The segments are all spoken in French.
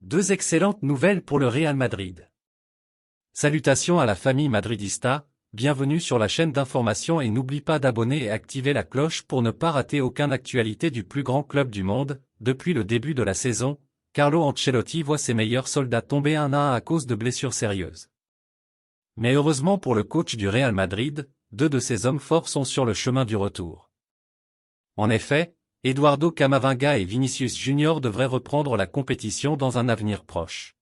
Deux excellentes nouvelles pour le Real Madrid. Salutations à la famille madridista, bienvenue sur la chaîne d'information et n'oublie pas d'abonner et activer la cloche pour ne pas rater aucune actualité du plus grand club du monde. Depuis le début de la saison, Carlo Ancelotti voit ses meilleurs soldats tomber un à un à cause de blessures sérieuses. Mais heureusement pour le coach du Real Madrid, deux de ses hommes forts sont sur le chemin du retour. En effet, Eduardo Camavinga et Vinicius Junior devraient reprendre la compétition dans un avenir proche.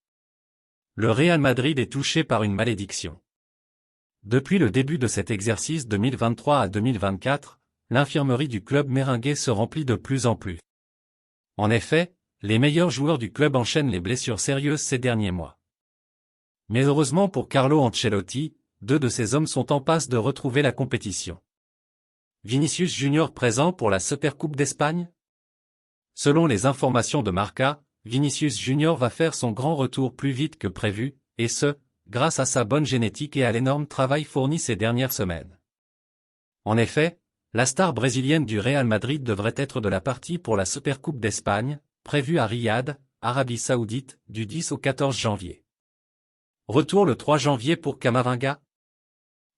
Le Real Madrid est touché par une malédiction. Depuis le début de cet exercice 2023 à 2024, l'infirmerie du club merengue se remplit de plus en plus. En effet, les meilleurs joueurs du club enchaînent les blessures sérieuses ces derniers mois. Mais heureusement pour Carlo Ancelotti, deux de ses hommes sont en passe de retrouver la compétition. Vinicius Junior présent pour la Supercoupe d'Espagne? Selon les informations de Marca, Vinicius Junior va faire son grand retour plus vite que prévu, et ce, grâce à sa bonne génétique et à l'énorme travail fourni ces dernières semaines. En effet, la star brésilienne du Real Madrid devrait être de la partie pour la Supercoupe d'Espagne, prévue à Riyad, Arabie Saoudite, du 10 au 14 janvier. Retour le 3 janvier pour Camavinga?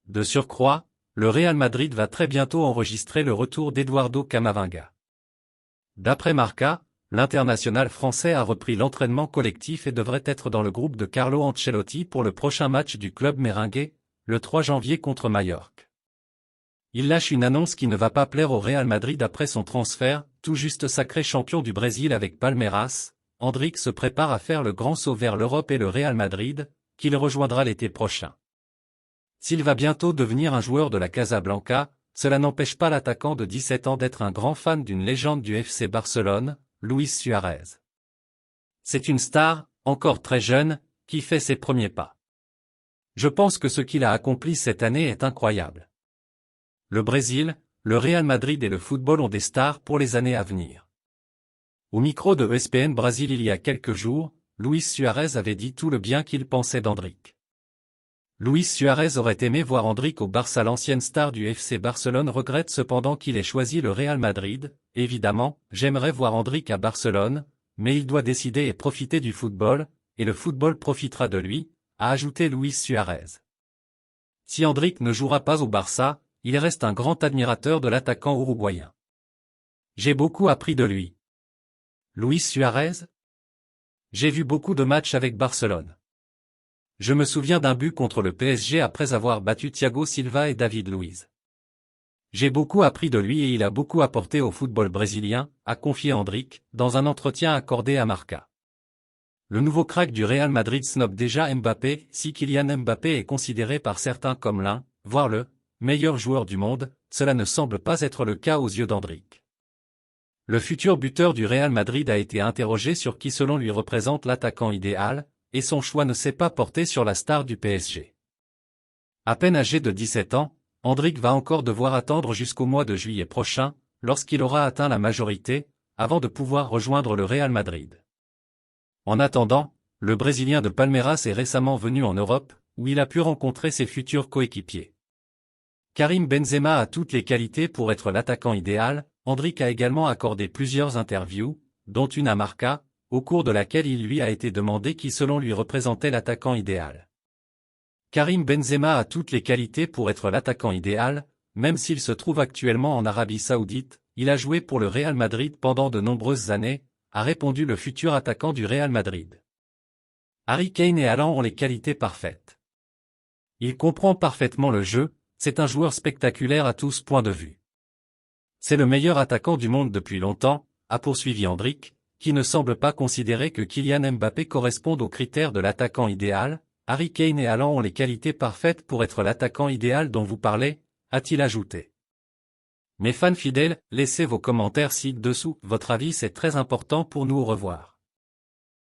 De surcroît, le Real Madrid va très bientôt enregistrer le retour d'Eduardo Camavinga. D'après Marca, l'international français a repris l'entraînement collectif et devrait être dans le groupe de Carlo Ancelotti pour le prochain match du club merengue, le 3 janvier contre Majorque. Il lâche une annonce qui ne va pas plaire au Real Madrid après son transfert, tout juste sacré champion du Brésil avec Palmeiras. Endrick se prépare à faire le grand saut vers l'Europe et le Real Madrid, qu'il rejoindra l'été prochain. S'il va bientôt devenir un joueur de la Casablanca, cela n'empêche pas l'attaquant de 17 ans d'être un grand fan d'une légende du FC Barcelone, Luis Suárez. C'est une star, encore très jeune, qui fait ses premiers pas. Je pense que ce qu'il a accompli cette année est incroyable. Le Brésil, le Real Madrid et le football ont des stars pour les années à venir. Au micro de ESPN Brasil il y a quelques jours, Luis Suárez avait dit tout le bien qu'il pensait d'Endrick. Luis Suárez aurait aimé voir Endrick au Barça. L'ancienne star du FC Barcelone regrette cependant qu'il ait choisi le Real Madrid. Évidemment, j'aimerais voir Endrick à Barcelone, mais il doit décider et profiter du football, et le football profitera de lui, a ajouté Luis Suárez. Si Endrick ne jouera pas au Barça, il reste un grand admirateur de l'attaquant uruguayen. J'ai beaucoup appris de lui. Luis Suárez? J'ai vu beaucoup de matchs avec Barcelone. Je me souviens d'un but contre le PSG après avoir battu Thiago Silva et David Luiz. J'ai beaucoup appris de lui et il a beaucoup apporté au football brésilien, a confié Endrick, dans un entretien accordé à Marca. Le nouveau crack du Real Madrid snobe déjà Mbappé. Si Kylian Mbappé est considéré par certains comme l'un, voire le meilleur joueur du monde, cela ne semble pas être le cas aux yeux d'Endrick. Le futur buteur du Real Madrid a été interrogé sur qui selon lui représente l'attaquant idéal, et son choix ne s'est pas porté sur la star du PSG. À peine âgé de 17 ans, Endrick va encore devoir attendre jusqu'au mois de juillet prochain, lorsqu'il aura atteint la majorité, avant de pouvoir rejoindre le Real Madrid. En attendant, le Brésilien de Palmeiras est récemment venu en Europe, où il a pu rencontrer ses futurs coéquipiers. Karim Benzema a toutes les qualités pour être l'attaquant idéal. Endrick a également accordé plusieurs interviews, dont une à Marca, au cours de laquelle il lui a été demandé qui selon lui représentait l'attaquant idéal. Karim Benzema a toutes les qualités pour être l'attaquant idéal, même s'il se trouve actuellement en Arabie Saoudite, il a joué pour le Real Madrid pendant de nombreuses années, a répondu le futur attaquant du Real Madrid. Harry Kane et Haaland ont les qualités parfaites. Il comprend parfaitement le jeu, c'est un joueur spectaculaire à tous points de vue. C'est le meilleur attaquant du monde depuis longtemps, a poursuivi Endrick, qui ne semble pas considérer que Kylian Mbappé corresponde aux critères de l'attaquant idéal. Harry Kane et Haaland ont les qualités parfaites pour être l'attaquant idéal dont vous parlez, a-t-il ajouté. Mes fans fidèles, laissez vos commentaires ci-dessous, votre avis c'est très important pour nous. Au revoir.